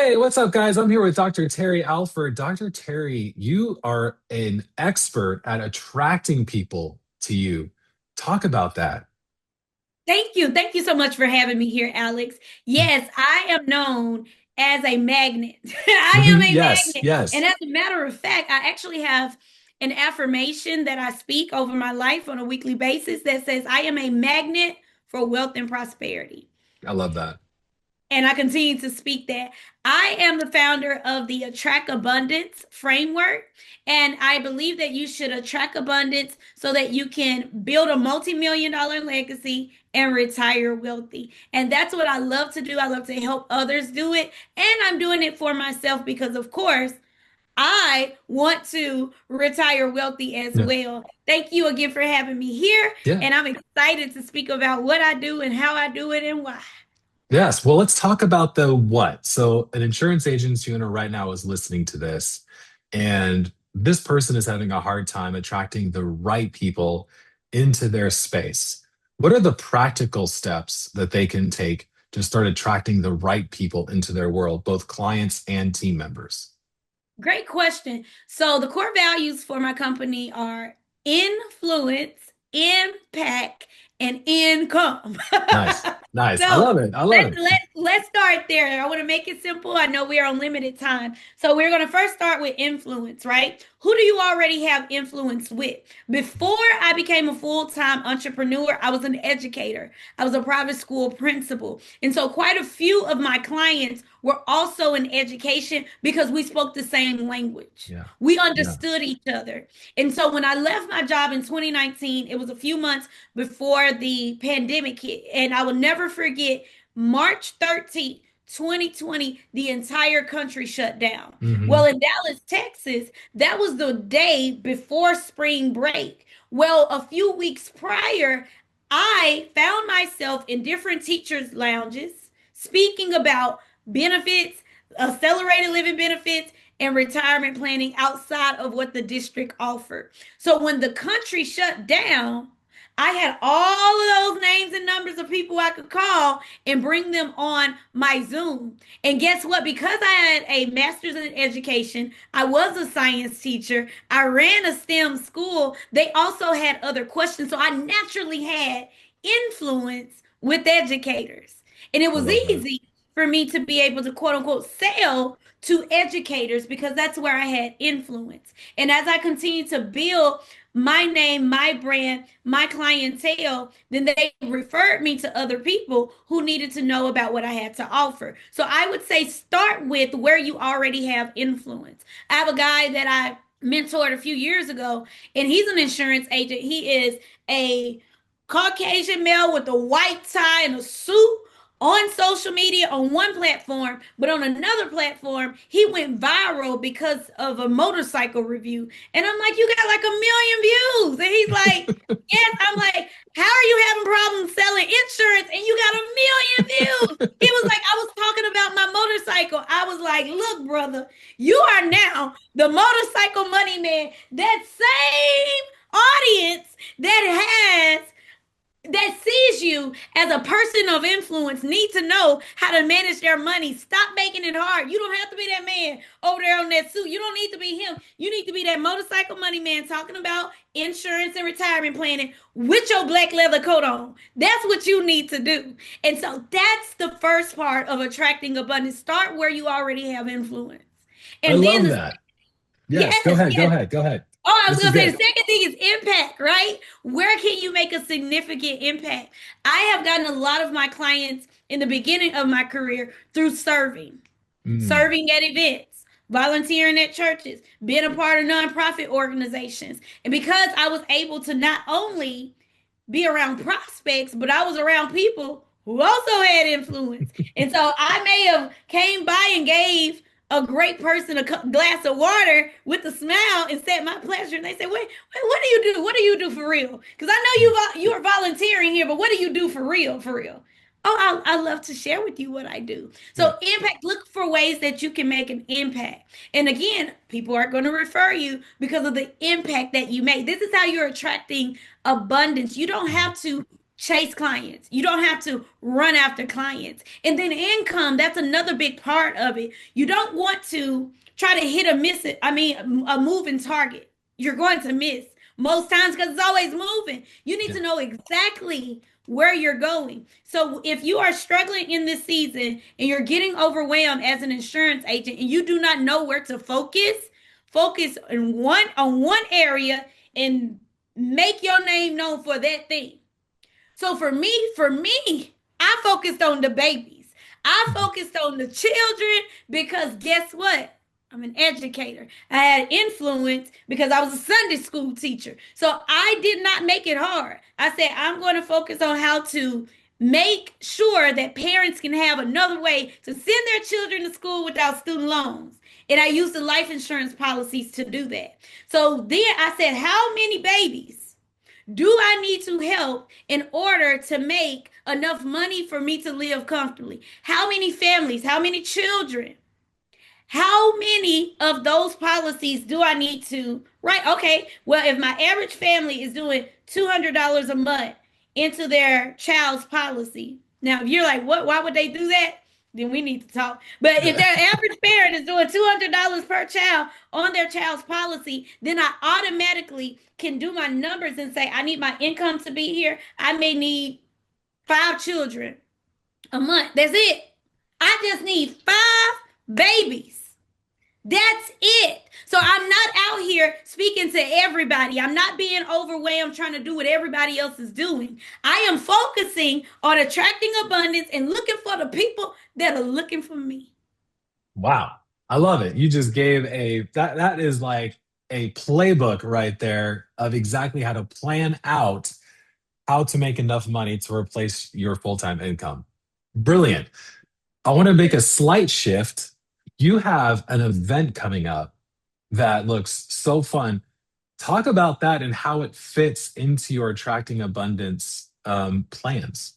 Hey, what's up, guys? I'm here with Dr. Terri Alford. Dr. Terri, you are an expert at attracting people to you. Talk about that. Thank you. Thank you so much for having me here, Alex. Yes, I am known as a magnet. I am a Yes, magnet. And yes. as a matter of fact, I actually have an affirmation that I speak over my life on a weekly basis that says, I am a magnet for wealth and prosperity. I love that. And I continue to speak that. I am the founder of the Attract Abundance framework. And I believe that you should attract abundance so that you can build a multi-million dollar legacy and retire wealthy. And that's what I love to do. I love to help others do it. And I'm doing it for myself because, of course, I want to retire wealthy as Yeah. well. Thank you again for having me here. Yeah. And I'm excited to speak about what I do and how I do it and why. Yes. Well, let's talk about the what. So, an insurance agency owner right now is listening to this, and this person is having a hard time attracting the right people into their space. What are the practical steps that they can take to start attracting the right people into their world, both clients and team members? Great question. So the core values for my company are influence, impact, and income. Nice. Nice. I So love it. I love let's it. let let's start there. I want to make it simple. I know we are on limited time. So we're going to first start with influence, right? Who do you already have influence with? Before I became a full-time entrepreneur, I was an educator. I was a private school principal. And so quite a few of my clients were also in education because we spoke the same language. Yeah. We Yeah. understood each other. And so when I left my job in 2019, it was a few months before the pandemic hit. And I will never forget March 13th, 2020, the entire country shut down. Well, Hmm. in Dallas, Texas, that was the day before spring break. Well, a few weeks prior, I found myself in different teachers' lounges speaking about benefits, accelerated living benefits, and retirement planning outside of what the district offered. So when the country shut down, I had all of those names and numbers of people I could call and bring them on my Zoom. And guess what? Because I had a master's in education, I was a science teacher, I ran a STEM school, they also had other questions. So I naturally had influence with educators. And it I was love that. easy for me to be able to quote unquote sell to educators because that's where I had influence. And as I continue to build my name, my brand, my clientele, then they referred me to other people who needed to know about what I had to offer. So I would say start with where you already have influence. I have a guy that I mentored a few years ago, and he's an insurance agent. He is a Caucasian male with a white tie and a suit on social media on one platform, but on another platform, he went viral because of a motorcycle review. And I'm like, you got like 1 million views. And he's like, yes. I'm like, how are you having problems selling insurance and you got 1 million views? He was like, I was talking about my motorcycle. I was like, look, brother, you are now the motorcycle money man. That same audience that sees you as a person of influence need to know how to manage their money. Stop making it hard. You don't have to be that man over there on that suit. You don't need to be him. You need to be that motorcycle money man talking about insurance and retirement planning with your black leather coat on. That's what you need to do. And so that's the first part of attracting abundance. Start where you already have influence. I And then love the that. Yes. Go yes, ahead. Go yes. ahead. Go ahead. Oh, I was This is gonna say the good. second thing is impact, right? Where can you make a significant impact? I have gotten a lot of my clients in the beginning of my career through Mm. serving at events, volunteering at churches, being a part of nonprofit organizations. And because I was able to not only be around prospects, but I was around people who also had influence. And so I may have came by and gave a great person a glass of water with a smile and said my pleasure. And they said, wait, what do you do? What do you do for real? Because I know you are volunteering here, but what do you do for real? For real? Oh, I love to share with you what I do. Yeah. So impact, look for ways that you can make an impact. And again, people are going to refer you because of the impact that you make. This is how you're attracting abundance. You don't have to chase clients. You don't have to run after clients. And then income, that's another big part of it. You don't want to try to hit a miss it. I mean, a moving target. You're going to miss most times because it's always moving. You need Yeah. to know exactly where you're going. So if you are struggling in this season and you're getting overwhelmed as an insurance agent and you do not know where to focus, focus on one area and make your name known for that thing. So for me, I focused on the babies. I Mhm. focused on the children because guess what? I'm an educator. I had influence because I was a Sunday school teacher. So I did not make it hard. I said, I'm going to focus on how to make sure that parents can have another way to send their children to school without student loans. And I used the life insurance policies to do that. So then I said, how many babies do I need to help in order to make enough money for me to live comfortably? How many families? How many children? How many of those policies do I need to write? Okay, well, if my average family is doing $200 a month into their child's policy, now if you're like, what? Why would they do that? Then we need to talk. But if Yeah. their average parent is doing $200 per child on their child's policy, then I automatically can do my numbers and say, I need my income to be here. I may need 5 children a month. That's it. I just need 5 babies. That's it. So I'm not out here speaking to everybody. I'm not being overwhelmed trying to do what everybody else is doing. I am focusing on attracting abundance and looking for the people that are looking for me. Wow. I love it. You just gave that is like a playbook right there of exactly how to plan out how to make enough money to replace your full-time income. Brilliant. I want to make a slight shift. You have an event coming up that looks so fun. Talk about that and how it fits into your attracting abundance plans.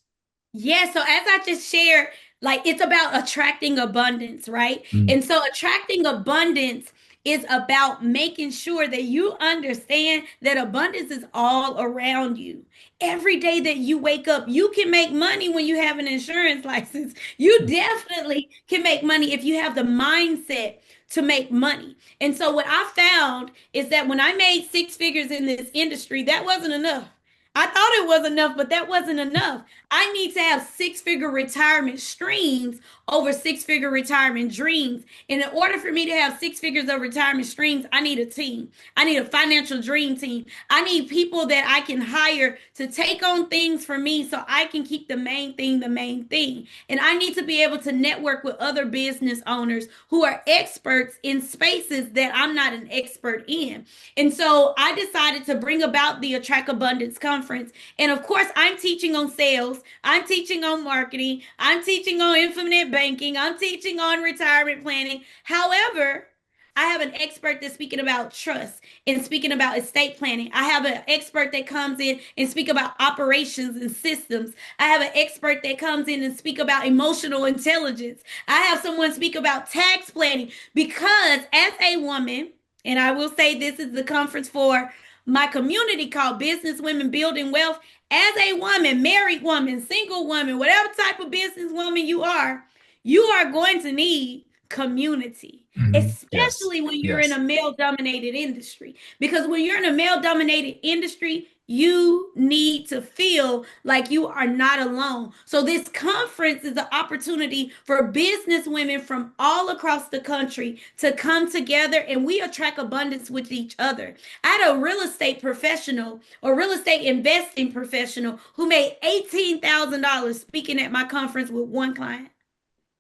Yeah, so as I just shared, like it's about attracting abundance, right? Mm. And so attracting abundance is about making sure that you understand that abundance is all around you. Every day that you wake up, you can make money when you have an insurance license. You definitely can make money if you have the mindset to make money. And so what I found is that when I made 6 figures in this industry, that wasn't enough. I thought it was enough, but that wasn't enough. I need to have 6 figure retirement streams over 6 figure retirement dreams. And in order for me to have 6 figures of retirement streams, I need a team. I need a financial dream team. I need people that I can hire to take on things for me so I can keep the main thing the main thing. And I need to be able to network with other business owners who are experts in spaces that I'm not an expert in. And so I decided to bring about the Attract Abundance Conference. And of course, I'm teaching on sales, I'm teaching on marketing, I'm teaching on infinite banking, I'm teaching on retirement planning. However, I have an expert that's speaking about trust and speaking about estate planning. I have an expert that comes in and speak about operations and systems. I have an expert that comes in and speak about emotional intelligence. I have someone speak about tax planning because as a woman, and I will say this is the conference for my community called Business Women Building Wealth. As a woman, married woman, single woman, whatever type of business woman you are going to need community, Mhm. Yes. especially when you're in Yes. a male dominated industry. Because when you're in a male dominated industry, you need to feel like you are not alone. So, this conference is an opportunity for business women from all across the country to come together and we attract abundance with each other. I had a real estate professional or real estate investing professional who made $18,000 speaking at my conference with one client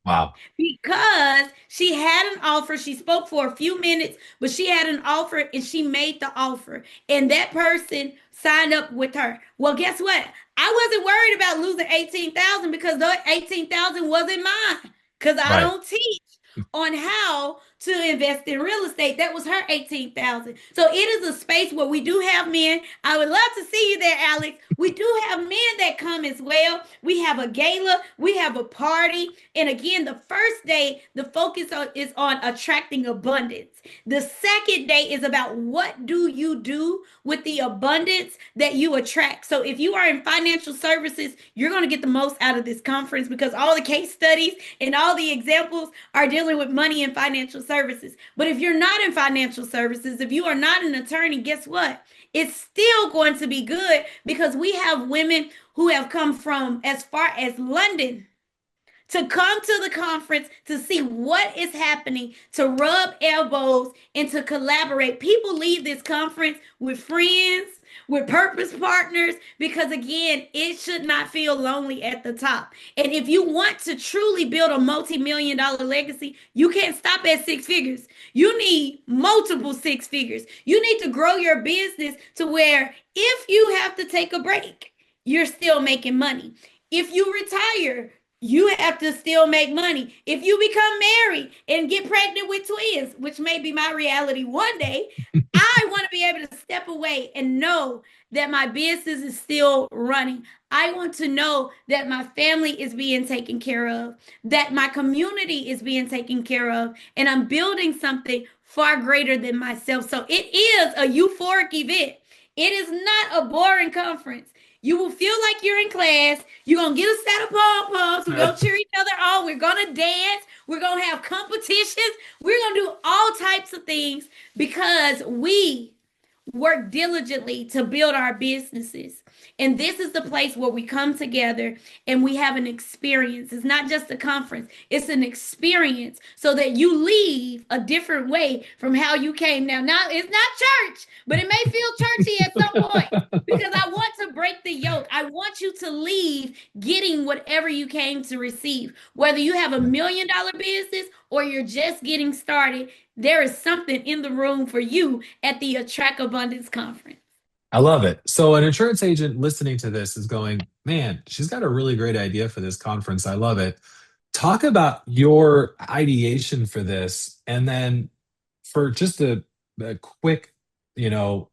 Wow. because she had an offer. She spoke for a few minutes, but she had an offer and she made the offer. And that person signed up with her. Well, guess what? I wasn't worried about losing 18,000 because the 18,000 wasn't mine because I Right. don't teach on how to invest in real estate. That was her 18,000. So it is a space where we do have men. I would love to see you there, Alex. We do have men that come as well. We have a gala, we have a party. And again, the first day, the focus is on attracting abundance. The second day is about what do you do with the abundance that you attract. So if you are in financial services, you're going to get the most out of this conference because all the case studies and all the examples are dealing with money and financial services. But if you're not in financial services, if you are not an attorney, guess what? It's still going to be good because we have women who have come from as far as London to come to the conference to see what is happening, to rub elbows and to collaborate. People leave this conference with friends, with purpose partners, because again, it should not feel lonely at the top. And if you want to truly build a multi-million dollar legacy, you can't stop at six figures. You need multiple six figures. You need to grow your business to where if you have to take a break, you're still making money. If you retire, you have to still make money. If you become married and get pregnant with twins, which may be my reality one day, I want to be able to step away and know that my business is still running. I want to know that my family is being taken care of, that my community is being taken care of, and I'm building something far greater than myself. So it is a euphoric event. It is not a boring conference. You will feel like you're in class. You're going to get a set of pom poms. We're going to cheer each other on. We're going to dance. We're going to have competitions. We're going to do all types of things because we work diligently to build our businesses. And this is the place where we come together and we have an experience. It's not just a conference, it's an experience so that you leave a different way from how you came. Now it's not church, but it may feel churchy at some point because I want to break the yoke. I want you to leave getting whatever you came to receive. Whether you have $1 million business or you're just getting started, there is something in the room for you at the Attract Abundance Conference. I love it. So, an insurance agent listening to this is going, man, she's got a really great idea for this conference. I love it. Talk about your ideation for this. And then for just a quick, an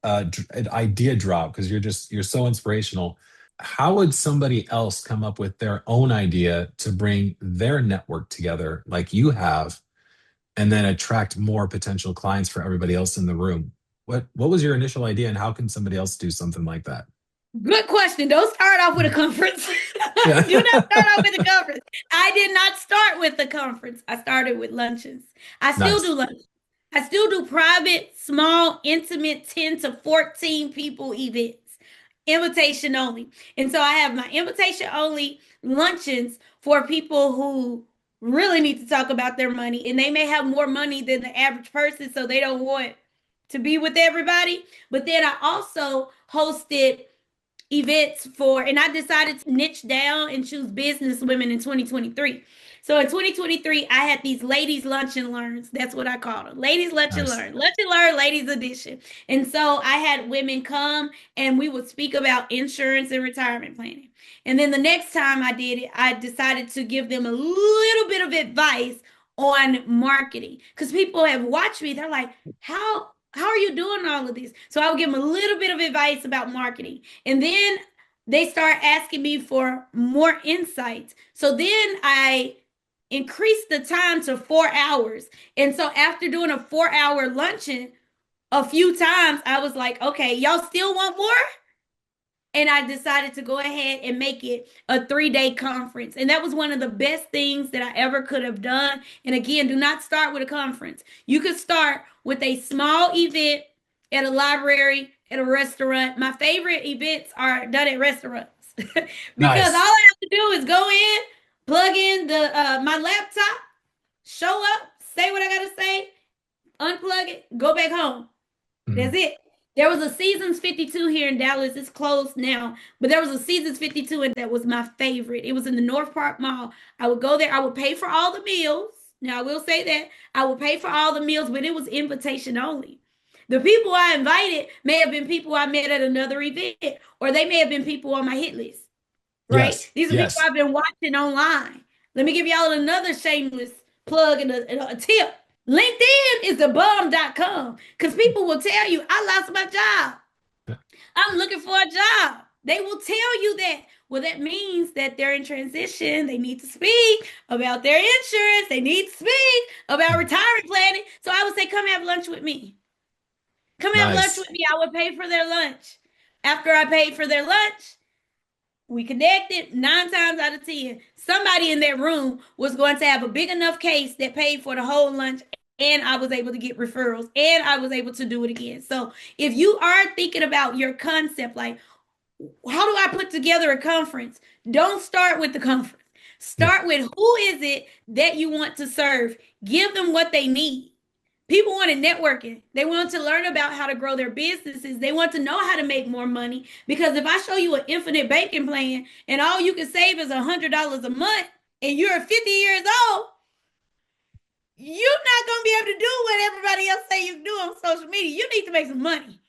idea drop, because you're so inspirational. How would somebody else come up with their own idea to bring their network together like you have and then attract more potential clients for everybody else in the room? What was your initial idea and how can somebody else do something like that? Good question. Don't start off with a conference. Yeah. Do not start off with a conference. I did not start with the conference. I started with luncheons. I still Nice. do lunch. I still do private, small, intimate 10 to 14 people events, invitation only. And so I have my invitation only luncheons for people who really need to talk about their money. And they may have more money than the average person, so they don't want to be with everybody. But then I also hosted events for, and I decided to niche down and choose business women in 2023. So in 2023, I had these ladies lunch and learns. That's what I called them. Ladies Nice. lunch and learn, ladies edition. And so I had women come and we would speak about insurance and retirement planning. And then the next time I did it, I decided to give them a little bit of advice on marketing because people have watched me. They're like, how are you doing all of this? So I would give them a little bit of advice about marketing. And then they start asking me for more insights. So then I increased the time to 4 hours. And so after doing a 4 hour luncheon a few times, I was like, okay, y'all still want more? And I decided to go ahead and make it a 3 day conference. And that was one of the best things that I ever could have done. And again, do not start with a conference. You could start with a small event at a library, at a restaurant. My favorite events are done at restaurants because all Nice. I have to do is go in, plug in the my laptop, show up, say what I gotta say, unplug it, go back home. Mhm. That's it. There was a Seasons 52 here in Dallas. It's closed now, but there was a Seasons 52 and that was my favorite. It was in the North Park Mall. I would go there. I would pay for all the meals. Now, I will say that I would pay for all the meals, but it was invitation only. The people I invited may have been people I met at another event, or they may have been people on my hit list, right? Yes. These are people Yes. I've been watching online. Let me give y'all another shameless plug and a tip. LinkedIn is the bomb.com because people will tell you, I lost my job. I'm looking for a job. They will tell you that. Well, that means that they're in transition. They need to speak about their insurance. They need to speak about retirement planning. So I would say, come have lunch with me. Come have lunch Nice. with me. I would pay for their lunch. After I paid for their lunch, we connected 9 times out of 10. Somebody in that room was going to have a big enough case that paid for the whole lunch, and I was able to get referrals, and I was able to do it again. So if you are thinking about your concept, like, how do I put together a conference? Don't start with the conference. Yeah. Start with who is it that you want to serve. Give them what they need. People wanted networking. They want to learn about how to grow their businesses. They want to know how to make more money. Because if I show you an infinite banking plan and all you can save is $100 a month and you're 50 years old, you're not going to be able to do what everybody else say you can do on social media. You need to make some money.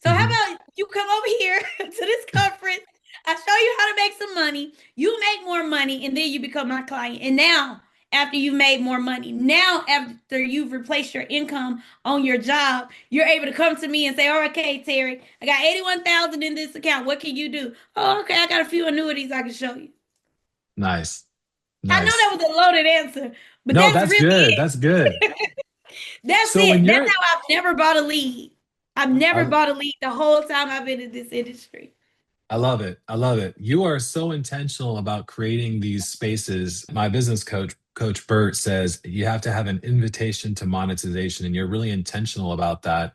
So how Mhm. about you come over here to this conference? I show you how to make some money. You make more money, and then you become my client. And now, after you've made more money, now after you've replaced your income on your job, you're able to come to me and say, "All right, okay, Terri, I got 81,000 in this account. What can you do?" "Oh, okay, I got a few annuities I can show you." Nice. I know Nice. that was a loaded answer, but No, that's that's really good. it. That's good. That's So when it. That's you're, how I've never bought a lead. I've never I, bought a lead the whole time I've been in this industry. I love it. I love it. You are so intentional about creating these spaces. My business coach, Coach Burt, says you have to have an invitation to monetization, and you're really intentional about that.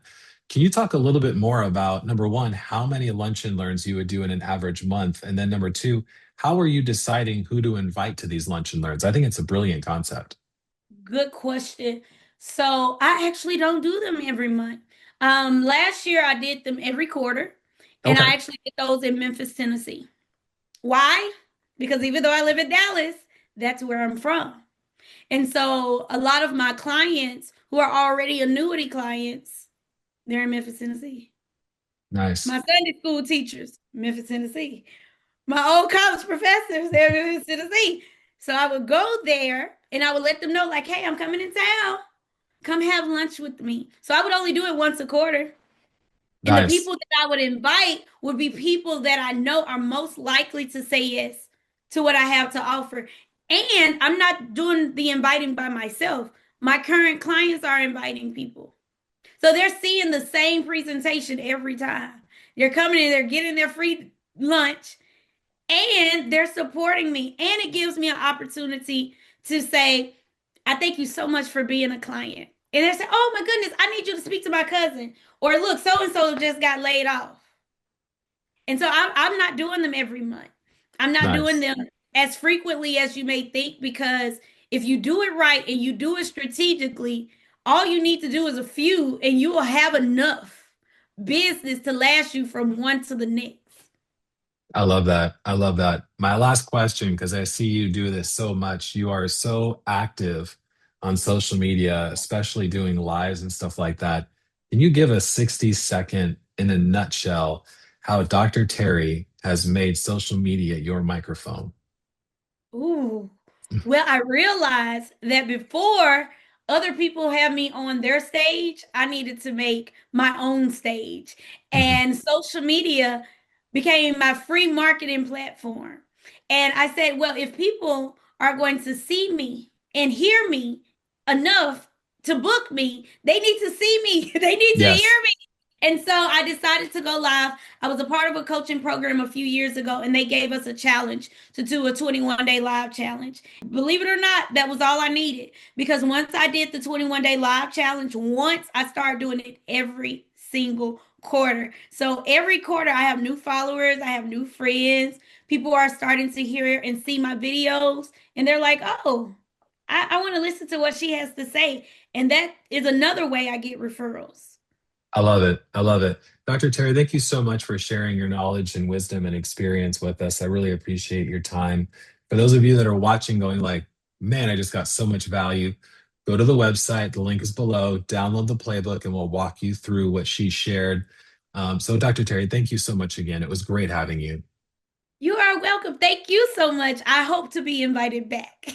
Can you talk a little bit more about number one, how many lunch and learns you would do in an average month? And then number two, how are you deciding who to invite to these lunch and learns? I think it's a brilliant concept. Good question. So I actually don't do them every month. Last year I did them every quarter, and Okay. I actually did those in Memphis, Tennessee. Why? Because even though I live in Dallas, that's where I'm from. And so a lot of my clients who are already annuity clients, they're in Memphis, Tennessee. Nice. My Sunday school teachers, Memphis, Tennessee. My old college professors, they're in Memphis, Tennessee. So I would go there and I would let them know, like, hey, I'm coming in town. Come have lunch with me. So I would only do it once a quarter. And the Nice. people that I would invite would be people that I know are most likely to say yes to what I have to offer. And I'm not doing the inviting by myself. My current clients are inviting people. So they're seeing the same presentation every time. They're coming in, they're getting their free lunch, and they're supporting me. And it gives me an opportunity to say, I thank you so much for being a client. And they say, oh my goodness, I need you to speak to my cousin. Or look, so and so just got laid off. And so I'm not doing them every month. I'm not doing Nice. them as frequently as you may think because if you do it right and you do it strategically, all you need to do is a few and you will have enough business to last you from one to the next. I love that. I love that. My last question, because I see you do this so much. You are so active on social media, especially doing lives and stuff like that. Can you give a 60-second in a nutshell how Dr. Terri has made social media your microphone? Ooh. Well, I realized that before other people have me on their stage, I needed to make my own stage. Mhm. And social media became my free marketing platform. And I said, well, if people are going to see me and hear me enough to book me, they need to see me, they need to hear Yes, me. And so I decided to go live. I was a part of a coaching program a few years ago, and they gave us a challenge to do a 21-day live challenge. Believe it or not, that was all I needed because once I did the 21-day live challenge, once I started doing it every single quarter. So every quarter, I have new followers, I have new friends. People are starting to hear and see my videos, and they're like, oh, I want to listen to what she has to say. And that is another way I get referrals. I love it. I love it. Dr. Terri, thank you so much for sharing your knowledge and wisdom and experience with us. I really appreciate your time. For those of you that are watching, going like, man, I just got so much value, go to the website. The link is below. Download the playbook, and we'll walk you through what she shared. So, Dr. Terri, thank you so much again. It was great having you. You are welcome. Thank you so much. I hope to be invited back.